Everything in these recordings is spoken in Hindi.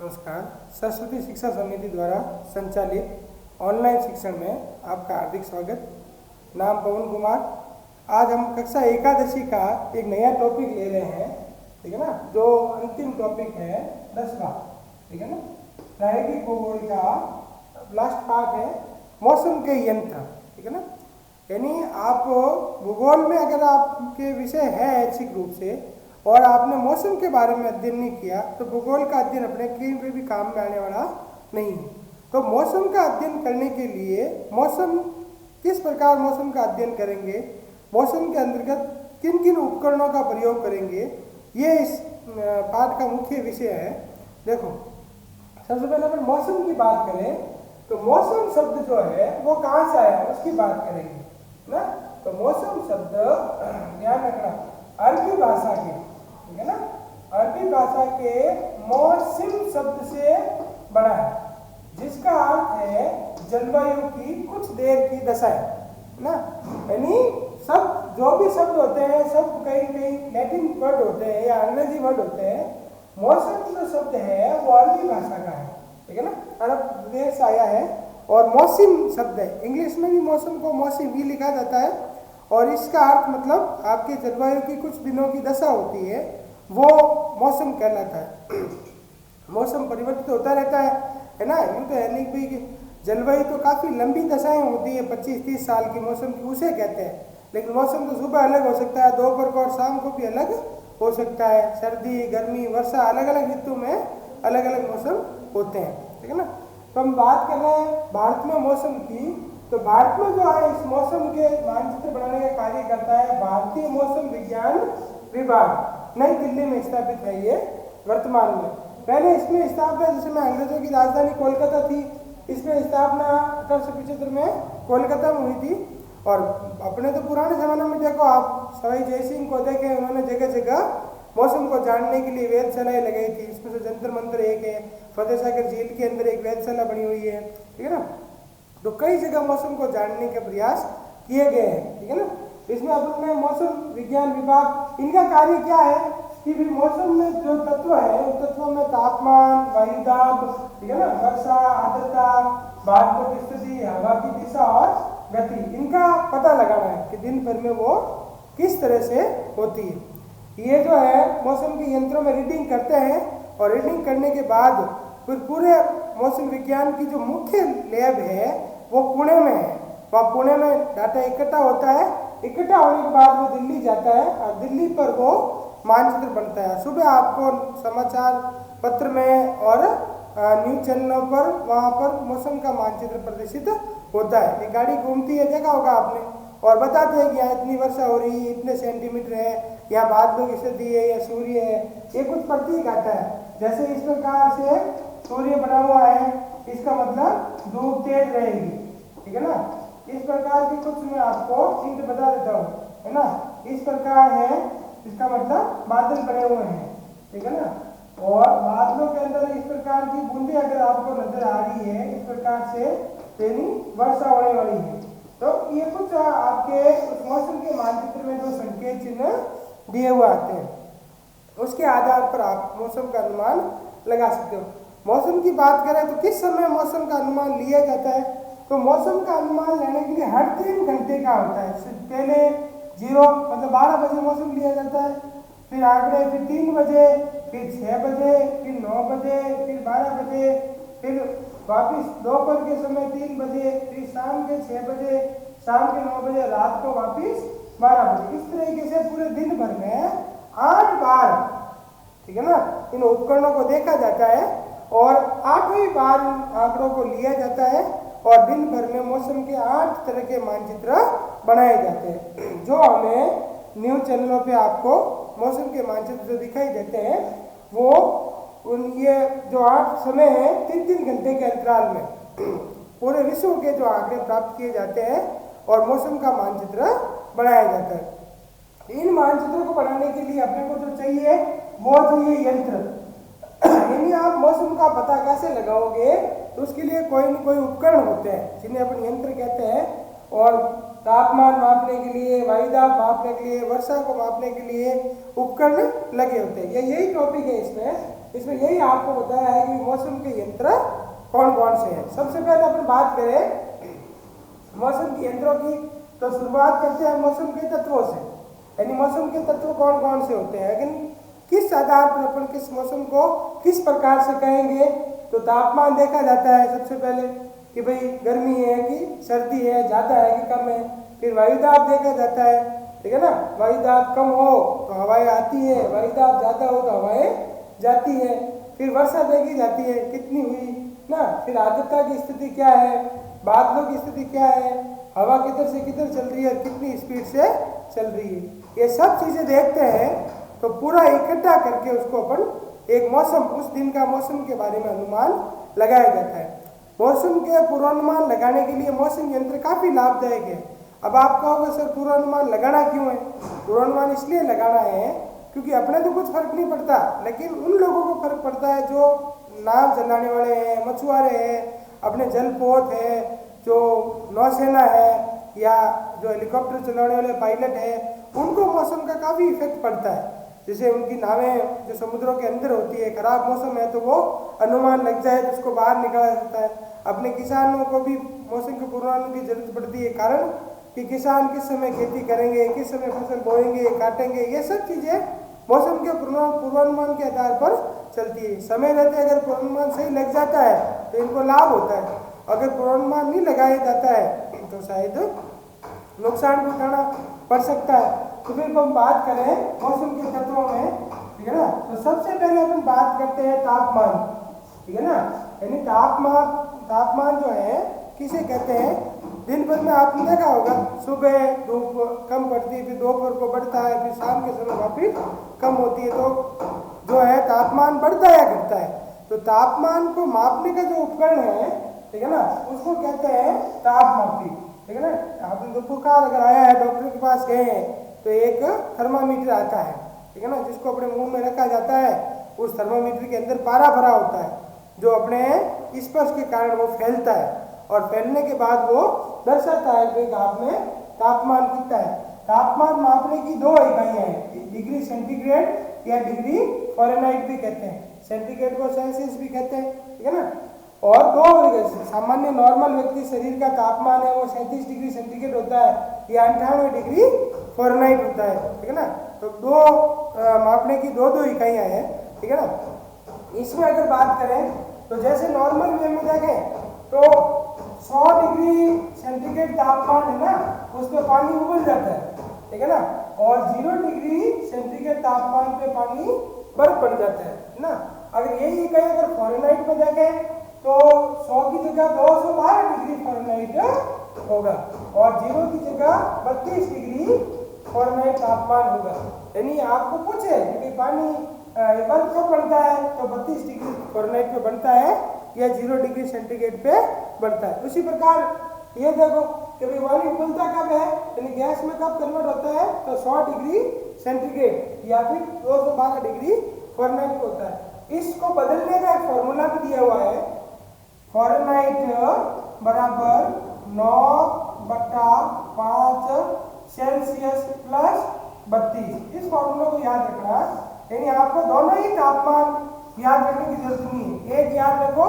नमस्कार। सरस्वती शिक्षा समिति द्वारा संचालित ऑनलाइन शिक्षण में आपका हार्दिक स्वागत। नाम पवन कुमार। आज हम कक्षा एकादशी का एक नया टॉपिक ले रहे हैं, ठीक है ना, जो अंतिम टॉपिक है 10वां, ठीक है ना। प्रायोगिक भूगोल का लास्ट पार्ट है मौसम के यंत्र, ठीक है ना। यानी आप भूगोल में अगर आपके विषय है ऐच्छिक रूप से और आपने मौसम के बारे में अध्ययन नहीं किया तो भूगोल का अध्ययन अपने कहीं पे भी काम में आने वाला नहीं है। तो मौसम का अध्ययन करने के लिए मौसम किस प्रकार मौसम का अध्ययन करेंगे, मौसम के अंतर्गत किन किन उपकरणों का प्रयोग करेंगे, ये इस पाठ का मुख्य विषय है। देखो, सबसे पहले अपन मौसम की बात करें तो मौसम शब्द जो है वो कहाँ से आया उसकी बात करेंगे ना। तो मौसम शब्द ध्यान रखना अरबी भाषा के, ठीक है ना, अरबी भाषा के मौसम शब्द से बना है, जिसका अर्थ है जलवायु की कुछ देर की दशा है ना। यानी सब जो भी शब्द होते हैं सब कहीं कहीं लैटिन वर्ड होते हैं या अंग्रेजी वर्ड होते हैं। मौसम जो शब्द है वो अरबी भाषा का है, ठीक है ना, अरब देश से आया है। और मौसम शब्द है, इंग्लिश में भी मौसम को मौसम भी लिखा जाता है और इसका अर्थ मतलब आपके जलवायु की कुछ दिनों की दशा होती है, वो मौसम कहलाता है। मौसम परिवर्तित होता रहता है ना। यूँ तो है नहीं भाई कि जलवायु तो काफ़ी लंबी दशाएं होती है 25-30 साल की मौसम की, उसे कहते हैं। लेकिन मौसम तो सुबह अलग हो सकता है, दोपहर को और शाम को भी अलग हो सकता है। सर्दी, गर्मी, वर्षा, अलग अलग ऋतु में अलग अलग मौसम होते हैं, ठीक है ना। तो हम बात कर रहे हैं भारत में मौसम की। तो भारत में जो है इस मौसम के मानचित्र बनाने का कार्य करता है भारतीय मौसम विज्ञान विभाग, नई दिल्ली में स्थापित है ये वर्तमान में। पहले इसमें स्थापना जिस समय अंग्रेजों की राजधानी कोलकाता थी, इसमें स्थापना 1875 में कोलकाता में हुई थी। और अपने तो पुराने ज़माने में देखो आप, सवाई जयसिंह को देखें, उन्होंने जगह जगह मौसम को जानने के लिए वेधशालाएँ लगाई थी। इसमें से जंतर मंतर एक है, फतेह सागर झील के अंदर एक वेधशाला बनी हुई है, ठीक है ना। तो कई जगह मौसम को जानने के प्रयास किए गए हैं, ठीक है ना। इसमें अपने मौसम विज्ञान विभाग, इनका कार्य क्या है कि भी मौसम में जो तत्व है उन तत्वों में तापमान, वायुदाब, ठीक है ना, वर्षा, आर्द्रता, बादलों की स्थिति, हवा की दिशा और गति, इनका पता लगाना है कि दिन भर में वो किस तरह से होती है। ये जो है मौसम के यंत्रों में रीडिंग करते हैं और रीडिंग करने के बाद फिर पूरे मौसम विज्ञान की जो मुख्य लैब है वो पुणे में है। वहाँ पुणे में डाटा इकट्ठा होता है, इकट्ठा होने के बाद वो दिल्ली जाता है और दिल्ली पर वो मानचित्र बनता है। सुबह आपको समाचार पत्र में और न्यूज चैनलों पर वहाँ पर मौसम का मानचित्र प्रदर्शित होता है। एक गाड़ी घूमती है, देखा होगा आपने, और बताते हैं कि यहाँ इतनी वर्षा हो रही है, इतने सेंटीमीटर है, यहाँ बादलों की स्थिति है या सूर्य है, ये कुछ प्रतीक आता है। जैसे इस प्रकार से सूर्य बना हुआ है, इसका मतलब धूप तेज रहेगी, ठीक है ना। इस प्रकार की कुछ मैं आपको चिन्ह बता देता हूँ, है ना। इस प्रकार है, इसका मतलब बादल बने हुए हैं, ठीक है ना। और बादलों के अंदर इस प्रकार की बूंदे अगर आपको नजर आ रही है इस प्रकार से, यानी वर्षा होने वाली है। तो ये कुछ आपके उस मौसम के मानचित्र में जो संकेत चिन्ह दिए हुए आते हैं, उसके आधार पर आप मौसम का अनुमान लगा सकते हो। मौसम की बात करें तो किस समय मौसम का अनुमान लिया जाता है, तो मौसम का अनुमान लेने के लिए हर 3 घंटे का होता है। पहले 0 मतलब 12 बजे मौसम लिया जाता है, फिर आगड़े फिर 3 बजे, फिर 6 बजे, फिर 9 बजे, फिर 12 बजे, फिर वापस दोपहर के समय 3 बजे, फिर शाम के 6 बजे, शाम के 9 बजे, रात को वापस 12 बजे। इस तरीके से पूरे दिन भर में 8 बार, ठीक है ना, इन उपकरणों को देखा जाता है और 8वीं बार आंकड़ों को लिया जाता है और दिन भर में मौसम के 8 तरह के मानचित्र बनाए जाते हैं, जो हमें न्यूज चैनलों पे आपको मौसम के मानचित्र जो दिखाई देते हैं वो उन ये जो 8 समय है 3-3 घंटे के अंतराल में पूरे विश्व के जो आंकड़े प्राप्त किए जाते हैं और मौसम का मानचित्र बनाया जाता है। इन मानचित्रों को बनाने के लिए अपने को जो चाहिए वो चाहिए यंत्र। यानी आप मौसम का पता कैसे लगाओगे, तो उसके लिए कोई न कोई उपकरण होते हैं जिन्हें अपन यंत्र कहते हैं। और तापमान मापने के लिए, वायुदाब मापने के लिए, वर्षा को मापने के लिए उपकरण लगे होते हैं। यही टॉपिक है इसमें यही आपको बताया है कि मौसम के यंत्र कौन कौन से हैं। सबसे पहले अपन बात करें मौसम के यंत्रों की, तो शुरुआत करते हैं मौसम के तत्वों से, यानी मौसम के तत्व कौन कौन से होते हैं, लेकिन किस आधार पर अपन किस मौसम को किस प्रकार से कहेंगे। तो तापमान देखा जाता है सबसे पहले कि भाई गर्मी है कि सर्दी है, ज़्यादा है कि कम है। फिर वायुदाब देखा जाता है, ठीक है ना, वायुदाब कम हो तो हवाएं आती है, वायुदाब ज़्यादा हो तो हवाएं जाती है। फिर वर्षा देखी जाती है कितनी हुई ना, फिर आर्द्रता की स्थिति क्या है, बादलों की स्थिति क्या है, हवा किधर से किधर चल रही है और कितनी स्पीड से चल रही है। ये सब चीज़ें देखते हैं तो पूरा इकट्ठा करके उसको अपन एक मौसम, उस दिन का मौसम के बारे में अनुमान लगाया जाता है। मौसम के पूर्वानुमान लगाने के लिए मौसम यंत्र काफ़ी लाभदायक है। अब आप कहोगे सर पूर्वानुमान लगाना क्यों है? पूर्वानुमान इसलिए लगाना है क्योंकि अपने तो कुछ फर्क नहीं पड़ता, लेकिन उन लोगों को फर्क पड़ता है जो नाव चलाने वाले हैं, मछुआरे हैं, अपने जलपोत है, जो नौसेना है या जो हेलीकॉप्टर चलाने वाले पायलट हैं, उनको मौसम का काफ़ी इफेक्ट पड़ता है। जैसे उनकी नावें जो समुद्रों के अंदर होती है, खराब मौसम है तो वो अनुमान लग जाए तो उसको बाहर निकाला जाता है। अपने किसानों को भी मौसम के पूर्वानुमान की जरूरत पड़ती है, कारण कि किसान किस समय खेती करेंगे, किस समय फसल बोएंगे, काटेंगे, ये सब चीज़ें मौसम के पूर्वानुमान के आधार पर चलती है। समय रहते अगर पूर्वानुमान सही लग जाता है तो इनको लाभ होता है, अगर पूर्वानुमान नहीं लगाया जाता है तो शायद नुकसान भी उठाना पड़ सकता है। तो फिर हम बात करें मौसम के तत्वों में, ठीक है ना, तो सबसे पहले अपन बात करते हैं तापमान, ठीक है ना, यानी तापमान जो है किसे कहते हैं। दिन भर में आपने देखा होगा सुबह धूप कम पड़ती है, फिर दोपहर को बढ़ता है, फिर शाम के समय वापिस कम होती है, तो जो है तापमान बढ़ता या घटता है। तो तापमान को मापने का जो उपकरण है, ठीक है ना, उसको कहते हैं तापमापी, ठीक है ना। आपने बुखार अगर आया है, डॉक्टर के पास गए हैं तो एक थर्मामीटर आता है, ठीक है ना, जिसको अपने मुंह में रखा जाता है। उस थर्मामीटर के अंदर पारा भरा होता है जो अपने स्पर्श के कारण वो फैलता है, और फैलने के बाद वो दर्शाता है कि आप में तापमान कितना है। तापमान मापने की दो इकाइयाँ हैं, डिग्री सेंटीग्रेड या डिग्री फ़ारेनहाइट भी कहते हैं, सेंटीग्रेड को सेल्सियस भी कहते हैं, ठीक है ना। और दो सामान्य नॉर्मल व्यक्ति शरीर का तापमान है वो 37 डिग्री सेंटीग्रेड होता है या 98 डिग्री फ़ारेनहाइट होता है, ठीक है ना। तो दो मापने की दो इकाइयाँ हैं, ठीक है ना। इसमें अगर बात करें तो जैसे नॉर्मल वे में देखें तो 100 डिग्री सेंटीग्रेड तापमान है ना, उसमें पानी उबल जाता है, ठीक है ना, और 0 डिग्री सेंटीग्रेड तापमान पे पानी बर्फ पड़ जाता है ना। अगर यही इकाई अगर फ़ारेनहाइट में देखें तो 100 की जगह 212 डिग्री फ़ारेनहाइट होगा और 0 की जगह 32 डिग्री फ़ारेनहाइट तापमान होगा। यानी आपको पूछे कि पानी बर्फ कब बनता है तो 32 डिग्री फ़ारेनहाइट पे बनता है या 0 डिग्री सेंटीग्रेड पे बनता है। उसी प्रकार ये देखो कि भाई पानी उबलता कब है, यानी गैस में कब कन्वर्ट होता है तो 100 डिग्री सेंटीग्रेड या फिर 212 डिग्री फ़ारेनहाइट होता है। इसको बदलने का एक फॉर्मूला भी दिया हुआ है, फ़ारेनहाइट बराबर 9/5 सेल्सियस प्लस 32। इस फॉर्मूला को याद रखना, यानी आपको दोनों ही तापमान याद रखने की जरूरत नहीं है, एक याद रखो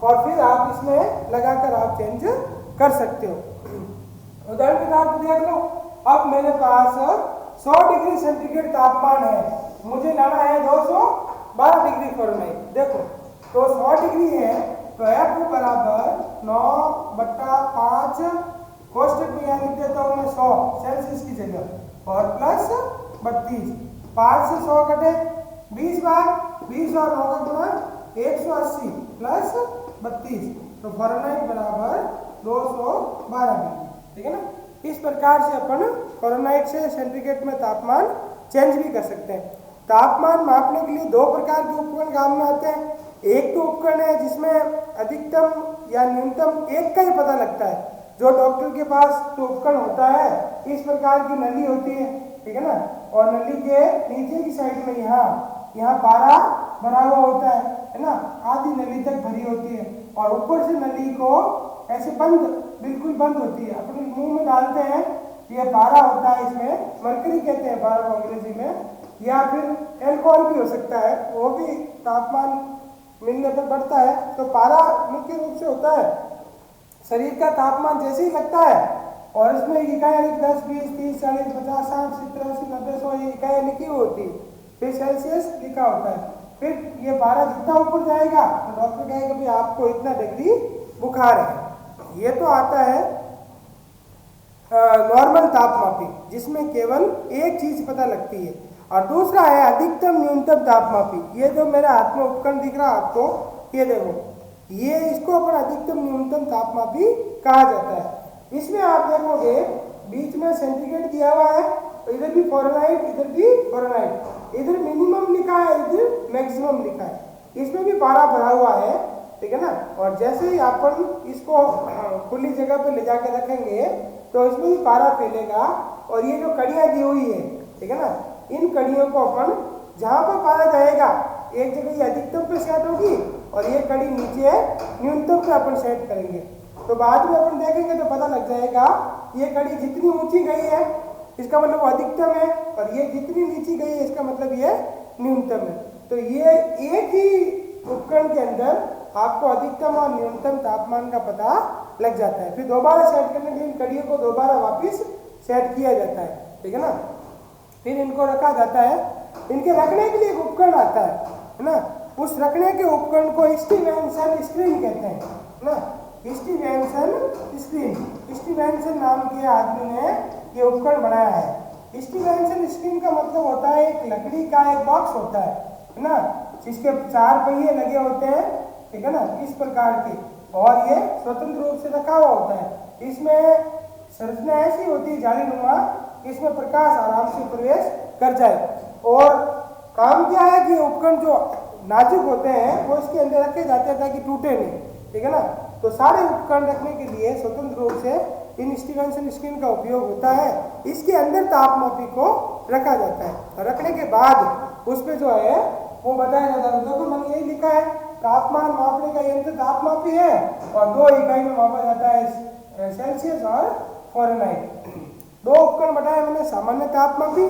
और फिर आप इसमें लगाकर आप चेंज कर सकते हो। उदाहरण के तौर पर देख लो, अब मेरे पास 100 डिग्री सेंटीग्रेड तापमान है, मुझे लाना है 212 डिग्री फ़ारेनहाइट। देखो तो 100 डिग्री है तो F बराबर 9/5 कोष्टक में यहाँ लिख देता हूँ मैं 100 सेल्सियस की जगह और प्लस 32। 5 से 100 कटे 20 बार, 20 और 9 का गुणा 180 प्लस 32, तो फ़ारेनहाइट बराबर 212 डिग्री, ठीक है ना। इस प्रकार से अपन फ़ारेनहाइट से सेंटीग्रेड में तापमान चेंज भी कर सकते हैं। तापमान मापने के लिए दो प्रकार के उपकरण काम में आते हैं। एक तो उपकरण है जिसमें अधिकतम या न्यूनतम एक का ही पता लगता है, जो डॉक्टर के पास जो उपकरण होता है इस प्रकार की नली होती है, ठीक है ना, और नली के नीचे की साइड में यहाँ पारा भरा हुआ होता है ना, आधी नली तक भरी होती है और ऊपर से नली को ऐसे बंद, बिल्कुल बंद होती है, अपने मुंह में डालते हैं ये पारा होता है, इसमें मरकरी कहते हैं पारा को अंग्रेजी में, या फिर एल्कोहल भी हो सकता है, वो भी तापमान मिलने पर बढ़ता है। तो पारा मुख्य रूप से होता है शरीर का तापमान जैसे ही लगता है, और इसमें इकाइयाँ 10, 20, 30, 40, 50, 60, 70, 80, 90, 100 ये इकाइयाँ लिखी हुई होती है, फिर सेल्सियस लिखा होता है। फिर ये पारा जितना ऊपर जाएगा तो डॉक्टर कहेगा भाई आपको इतना डिग्री बुखार है। ये तो आता है नॉर्मल तापमापी, जिसमें केवल एक चीज पता लगती है। और दूसरा है अधिकतम न्यूनतम तापमापी। ये जो मेरे हाथ में उपकरण दिख रहा है आपको, ये देखो, ये इसको अपन अधिकतम न्यूनतम तापमापी कहा जाता है। इसमें आप देखोगे बीच में सेंटीग्रेड दिया हुआ है, तो इधर भी फ़ारेनहाइट, इधर भी फ़ारेनहाइट, इधर मिनिमम लिखा है, इधर मैक्सिमम लिखा है। इसमें भी पारा भरा हुआ है, ठीक है ना। और जैसे ही अपन इसको खुली जगह पे ले जाके रखेंगे तो इसमें भी पारा फैलेगा। और ये जो कड़ियाँ दी हुई है, ठीक है ना, इन कड़ियों को अपन जहाँ पर पारा जाएगा, एक जगह ये अधिकतम पे सेट होगी और ये कड़ी नीचे न्यूनतम पे अपन सेट करेंगे। तो बाद में अपन देखेंगे तो पता लग जाएगा ये कड़ी जितनी ऊंची गई है इसका मतलब वो अधिकतम है, और ये जितनी नीची गई है इसका मतलब ये न्यूनतम है। तो ये एक ही उपकरण के अंदर आपको अधिकतम और न्यूनतम तापमान का पता लग जाता है। फिर दोबारा सेट करने के लिए इन कड़ियों को दोबारा वापस सेट किया जाता है, ठीक है ना। फिर इनको रखा जाता है। इनके रखने के लिए एक उपकरण आता है ना, उस रखने के उपकरण को स्टीवेंसन स्क्रीन कहते हैं ना। स्टीवेंसन स्क्रीन, स्टीवेंसन नाम के आदमी ने ये उपकरण बनाया है। स्टीवेंसन स्क्रीन का मतलब होता है एक लकड़ी का एक बॉक्स होता है ना, जिसके 4 पहिए लगे होते हैं, ठीक है ना, इस प्रकार के, और ये स्वतंत्र रूप से रखा हुआ होता है। इसमें संरचना ऐसी होती है जालीनुमा, इसमें प्रकाश आराम से प्रवेश कर जाए। और काम क्या है कि उपकरण जो नाजुक होते हैं वो इसके अंदर रखे जाते हैं ताकि टूटे नहीं, ठीक है ना। तो सारे उपकरण रखने के लिए स्वतंत्र रूप से इन स्टीवेंसन स्क्रीन का उपयोग होता है। इसके अंदर तापमापी को रखा जाता है, और रखने के बाद उस पर जो है वो बताया जाता है। देखो मैंने यही लिखा है, तापमान मापने का यंत्र तापमापी है, और 2 इकाई में मापा जाता है सेल्सियस और फ़ारेनहाइट। 2 उपकरण बताया मैंने, सामान्य तापमापी,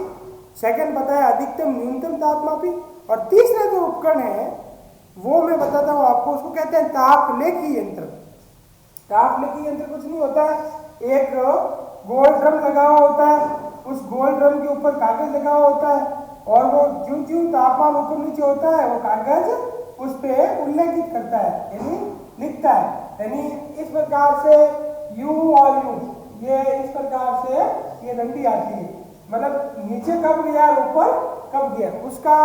सेकंड बताया अधिकतम न्यूनतम तापमापी, और तीसरा जो उपकरण है वो मैं बताता हूँ आपको, उसको कहते हैं तापलेखी यंत्र। तापलेखी यंत्र कुछ नहीं होता है, एक गोल ड्रम लगा हुआ होता है, उस गोल ड्रम के ऊपर कागज लगा हुआ होता है, और वो ज्यों ज्यों तापमान ऊपर नीचे होता है वो कागज उस पर उल्लेखित करता है, यानी लिखता है। यानी इस प्रकार से U और U, ये इस प्रकार से ये डंडी आती है, मतलब नीचे कब गया ऊपर कब गया, उसका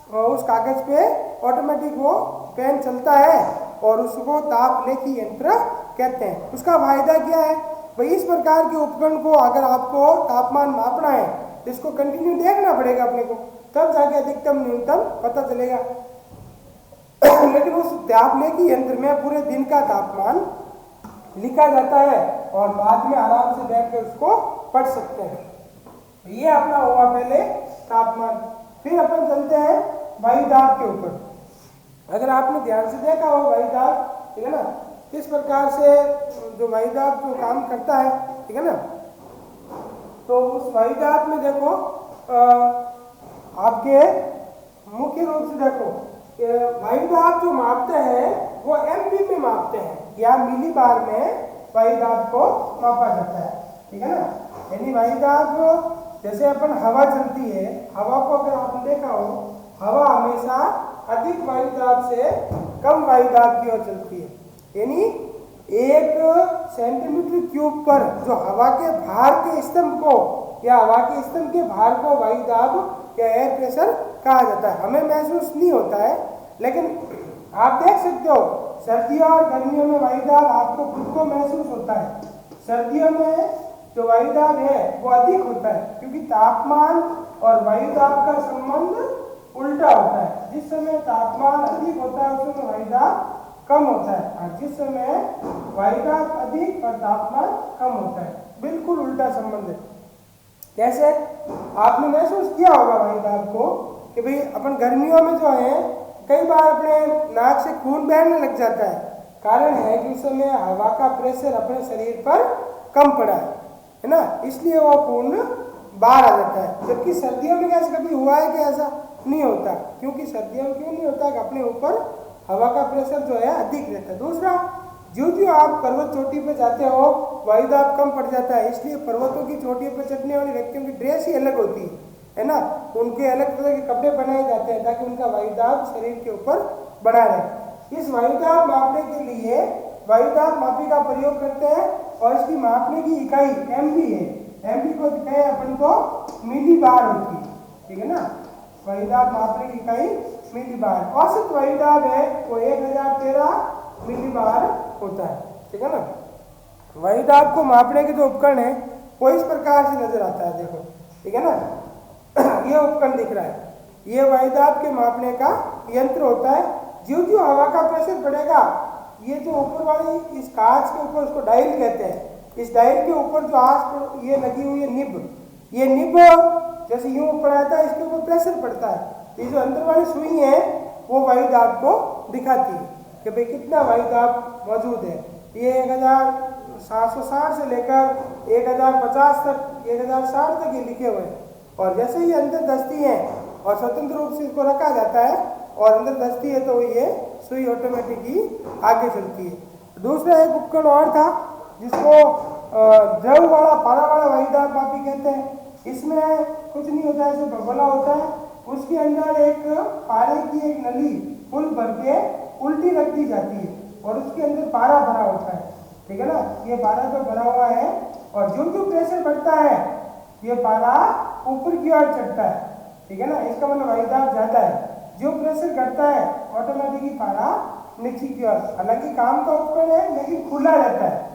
उस कागज पे ऑटोमेटिक वो पेन चलता है, और उसको तापलेखी यंत्र कहते हैं। उसका फायदा क्या है भाई, इस प्रकार के उपकरण को अगर आपको तापमान मापना है तो इसको कंटिन्यू देखना पड़ेगा अपने को, तब जाके अधिकतम न्यूनतम पता चलेगा। लेकिन उस तापलेखी यंत्र में पूरे दिन का तापमान लिखा जाता है, और बाद में आराम से बैठ कर उसको पढ़ सकते हैं। ये अपना हुआ पहले तापमान। फिर अपन चलते हैं वायुदाब के ऊपर। अगर आपने ध्यान से देखा हो वायुदाब, ठीक है ना, किस प्रकार से जो वायुदाब जो काम करता है, ठीक है ना। तो उस वायुदाब में देखो आपके मुख्य रूप से देखो वायुदाब जो मापते हैं वो एमपी में मापते हैं, या मिली बार में वायुदाब को मापा जाता है, ठीक है ना। यानी वायुदाब जैसे अपन हवा चलती है, हवा को अगर आपने देखा हो, हवा हमेशा अधिक वायुदाब से कम वायुदाब की ओर चलती है। यानी 1 सेंटीमीटर क्यूब पर जो हवा के भार के स्तंभ को, या हवा के स्तंभ के भार को वायुदाब या एयर प्रेशर कहा जाता है। हमें महसूस नहीं होता है, लेकिन आप देख सकते हो सर्दियों और गर्मियों में वायुदाब आपको खुद को महसूस होता है। सर्दियों में जो वायुदाब है वो अधिक होता है, क्योंकि तापमान और वायुदाब का संबंध उल्टा होता है। जिस समय तापमान अधिक होता है उस समय वायुदाब कम होता है, और जिस समय वायुदाब अधिक और तापमान कम होता है, बिल्कुल उल्टा संबंध है। कैसे? आपने महसूस किया होगा वायुदाब को कि भाई अपन गर्मियों में जो है कई बार अपने नाक से खून बहने लग जाता है। कारण है कि उस समय हवा का प्रेशर अपने शरीर पर कम पड़ा है। है ना, इसलिए वो पूर्ण बाहर आ जाता है। जबकि सर्दियों में कैसे कभी हुआ है कि ऐसा नहीं होता, क्योंकि सर्दियों में क्यों नहीं होता कि अपने ऊपर हवा का प्रेशर जो है अधिक रहता है। दूसरा, जो जो आप पर्वत चोटी पर जाते हो वायुदाब कम पड़ जाता है, इसलिए पर्वतों की चोटियों पर चढ़ने वाले व्यक्तियों की ड्रेस ही अलग होती है ना, उनके अलग तरह के कपड़े बनाए जाते हैं ताकि उनका वायुदाब शरीर के ऊपर बना रहे। इस वायुदाब मापने के लिए वायुदाब मापी का प्रयोग करते हैं और इसकी मापने की इकाई एमपी है। एमपी को कहे अपन को मिली बार होती है, ठीक है ना। वायुदाब मापने की इकाई मिली बार, औसत वायुदाब है वो 1013 मिली बार होता है, ठीक है ना। वायुदाब को मापने के जो उपकरण है वो इस प्रकार से नजर आता है, देखो, ठीक है ना। ये उपकरण दिख रहा है, ये वायुदाब के मापने का यंत्र होता है। जो जो हवा का प्रेशर बढ़ेगा, ये जो ऊपर वाली इस कांच के ऊपर उसको डायल कहते हैं, इस डायल के ऊपर जो आस ये लगी हुई है निब, ये निब जैसे यूं ऊपर आता है इसके ऊपर प्रेशर पड़ता है, ये जो अंदर वाली सुई है वो वायुदाब को दिखाती है कि भाई कितना वायुदाब मौजूद है। ये 1760 से लेकर 1050 तक 1060 तक ये लिखे हुए हैं। और जैसे ही अंदर दस्ती है और स्वतंत्र रूप से इसको रखा जाता है और अंदर दस्ती है तो ये सुई ऑटोमेटिक ही आगे चलती है। दूसरा एक उपकरण और था जिसको द्रव वाला पारा वाला वायुदाब मापी कहते हैं। इसमें कुछ नहीं होता है, सिर्फ बबला होता है, उसके अंदर एक पारे की एक नली फुल भर के उल्टी रख दी जाती है और उसके अंदर पारा भरा होता है, ठीक है ना। ये पारा जो भरा हुआ है और जो जो प्रेशर बढ़ता है ये पारा ऊपर की ओर चढ़ता है, ठीक है ना। इसका मतलब वायुदाब ज्यादा है, जो प्रेशर घटता है ऑटोमेटिकली पारा नीचे की ओर। हालांकि काम का उपकरण है लेकिन खुला रहता है,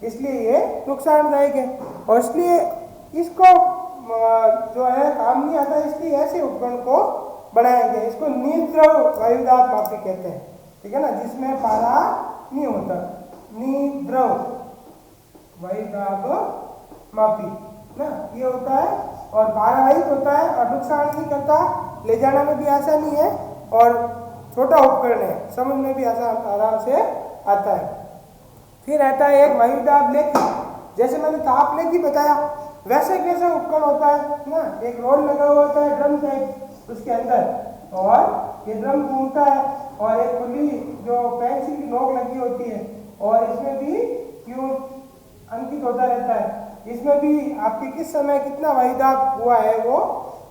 इसलिए ये नुकसानदायक है और इसलिए इसको जो है काम नहीं आता, इसलिए ऐसे उपकरण को बनाया गया। इसको निद्रव वायुदाब मापी कहते हैं, ठीक है ना, जिसमें पारा नहीं होता, निद्रव वायुदाब मापी ना ये होता है और पारारहित होता है और नुकसान नहीं करता, ले जाने में भी आसानी है और छोटा उपकरण है, समझ में भी आराम से आता है। फिर आता है एक वायुदाब लेखी, जैसे मैंने ताप लेखी बताया वैसे कैसा उपकरण होता है ना, एक रोड लगा हुआ होता है ड्रम टाइप उसके अंदर और ये ड्रम घूमता है और एक खुली जो पेंसिल की नोक लगी होती है और इसमें भी क्यों अंकित होता रहता है, इसमें भी आपके किस समय कितना वायुदाब हुआ है वो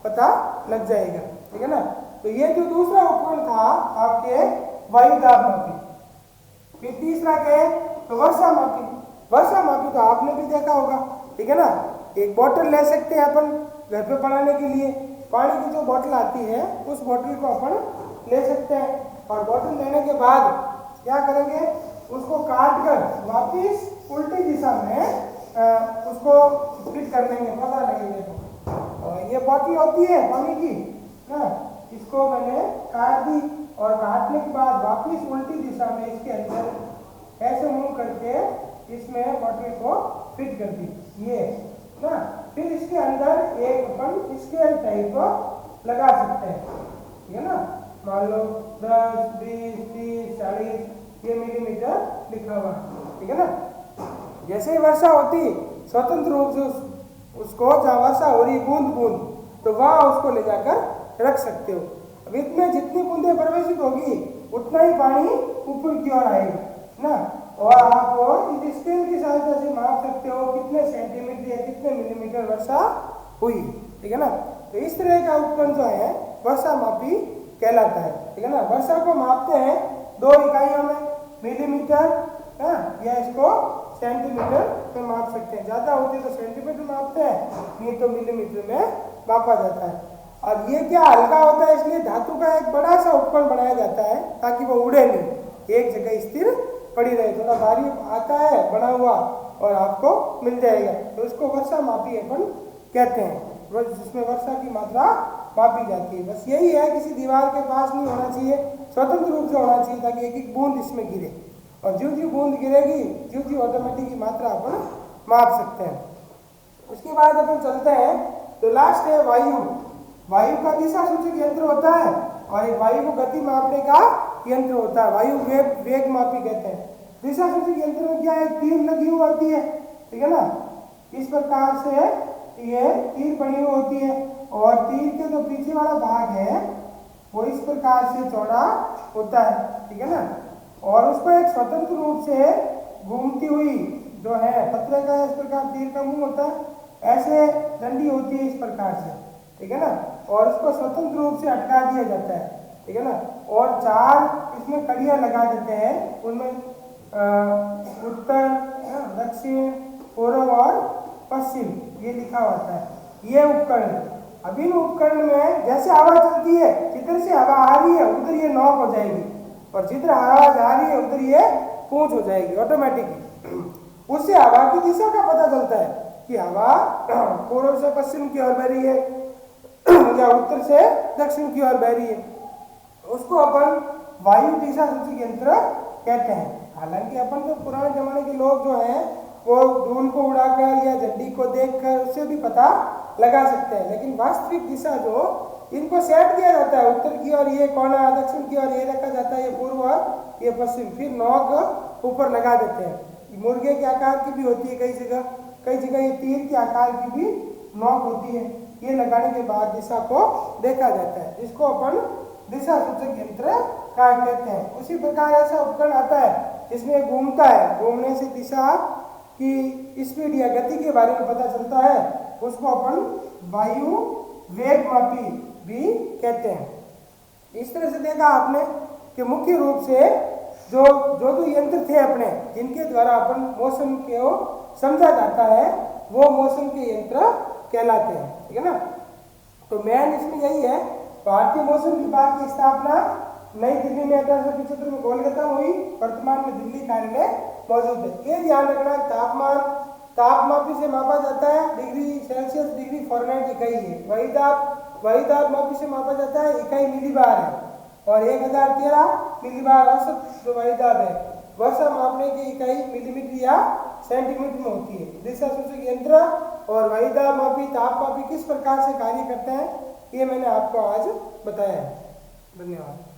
पता लग जाएगा, ठीक है ना। तो ये जो दूसरा उपकरण था आपके वायुदाब मापी। फिर तीसरा क्या है तो वर्षा मापी। वर्षा मापी तो आपने भी देखा होगा, ठीक है ना। एक बोतल ले सकते हैं अपन घर पे बनाने के लिए, पानी की जो बोतल आती है उस बोतल को अपन ले सकते हैं और बोतल लेने के बाद क्या करेंगे उसको काट कर वापिस उल्टी दिशा में उसको फिट कर लेंगे, पता लगेगा। और ये बोतल होती है पानी की ना, इसको मैंने काट दी और काटने के बाद वापिस उल्टी दिशा में इसके अंदर ऐसे मूव करके इसमें बोतल को फिट कर दी ये ना। फिर इसके अंदर एक अपन स्केल टाइप लगा सकते हैं, ठीक है ना। मान लो 10, 20, 30, 40 ये मिलीमीटर लिखा हुआ, ठीक है ना। जैसे ही वर्षा होती स्वतंत्र रूप से उसको जहाँ वर्षा हो रही बूंद बूंद तो वहाँ उसको ले जाकर रख सकते हो। अब इसमें जितनी बूंदें प्रवेशित होगी उतना ही पानी ऊपर की ओर आएगा ना। और आप इस स्केल की सहायता से माप सकते हो कितने सेंटीमीटर या कितने मिलीमीटर वर्षा हुई, ठीक है ना। तो इस तरह का उपकरण जो है वर्षा मापी कहलाता है, ठीक है ना। वर्षा को मापते हैं दो इकाइयों में, मिलीमीटर या इसको सेंटीमीटर में माप सकते हैं। ज़्यादा होती है तो सेंटीमीटर मापते हैं, नहीं तो मिलीमीटर में मापा जाता है। और ये क्या हल्का होता है इसलिए धातु का एक बड़ा सा उपकरण बनाया जाता है ताकि वो उड़े नहीं, एक जगह स्थिर पड़ी रहे। थोड़ा भारी आता है बना हुआ और आपको मिल जाएगा, तो इसको वर्षा मापी अपन कहते हैं, जिसमें वर्षा की मात्रा मापी जाती है। बस यही है, किसी दीवार के पास नहीं होना चाहिए, स्वतंत्र रूप से होना चाहिए ताकि एक एक बूंद इसमें गिरे और जो जो बूंद गिरेगी जो जो ऑटोमेटिक की मात्रा अपन माप सकते हैं। उसके बाद अपन चलते हैं तो लास्ट है वायु। वायु का दिशा सूचक यंत्र होता है और एक वायु को गति मापने का यंत्र होता है, वायु वेग मापी कहते हैं। दिशा सूचक यंत्र में क्या है, तीर लगी हुई होती है, ठीक है ना। इस प्रकार से ये तीर बनी हुई होती है और तीर के जो पीछे वाला भाग है वो इस प्रकार से चौड़ा होता है, ठीक है ना। और उसको एक स्वतंत्र रूप से घूमती हुई जो है पत्रे का इस प्रकार तीर का मुंह होता है, ऐसे डंडी होती है इस प्रकार से, ठीक है ना। और उसको स्वतंत्र रूप से अटका दिया जाता है, ठीक है ना। और 4 इसमें कड़ियाँ लगा देते हैं, उनमें उत्तर, दक्षिण, पूर्व और पश्चिम ये लिखा होता है। ये उपकरण, अब इन उपकरण में जैसे आवाज चलती है, जिधर से हवा आ रही है उधर ये नॉक हो जाएगी और जिधर आवाज आ रही है उधर ये पूंछ हो जाएगी ऑटोमेटिकली। उससे हवा की दिशा का पता चलता है कि हवा पूर्व से पश्चिम की ओर बह रही है या उत्तर से दक्षिण की ओर बह रही है। उसको अपन वायु दिशा सूचक यंत्र कहते हैं। हालांकि अपन जो पुराने जमाने के लोग जो हैं वो ड्रोन को उड़ाकर या झंडी को देखकर उससे भी पता लगा सकते हैं, लेकिन वास्तविक दिशा जो इनको सेट किया जाता है, उत्तर की ओर ये कोना, दक्षिण की ओर ये रखा जाता है, ये पूर्व और ये पश्चिम, फिर नॉक ऊपर लगा देते हैं। मुर्गे के आकार की भी होती है, कई जगह ये तीर के आकार की भी नॉक होती है। ये लगाने के बाद दिशा को देखा जाता है, जिसको अपन दिशा सूचक यंत्र का कहते हैं। उसी प्रकार ऐसा उपकरण आता है जिसमें घूमता है, घूमने से दिशा की स्पीड या गति के बारे में पता चलता है, उसको अपन वायु वेग मापी भी कहते हैं। इस तरह से देखा आपने कि मुख्य रूप से जो यंत्र थे अपने, जिनके द्वारा अपन मौसम को समझा जाता है, वो मौसम के यंत्र कहलाते हैं, ठीक है ना। तो मेन इसमें यही है, भारतीय मौसम विभाग की स्थापना नई दिल्ली में 1875 में कोलकाता में हुई। वर्तमान में दिल्ली कार्यालय मौजूद है। ये ध्यान रखना, तापमापी से मापा जाता है, डिग्री सेल्सियस, डिग्री फ़ारेनहाइट इकाई है। वही ताप मापी से मापा जाता है, इकाई मिलीबार है और 1013 मिलीबार औसत जो वायुदाब है। वर्षा मापने की इकाई मिलीमीटर या सेंटीमीटर में होती है। दिशा सूचक यंत्र और वायुदाब मापी, ताप मापी किस प्रकार से कार्य करते हैं, ये मैंने आपको आज बताया है। धन्यवाद।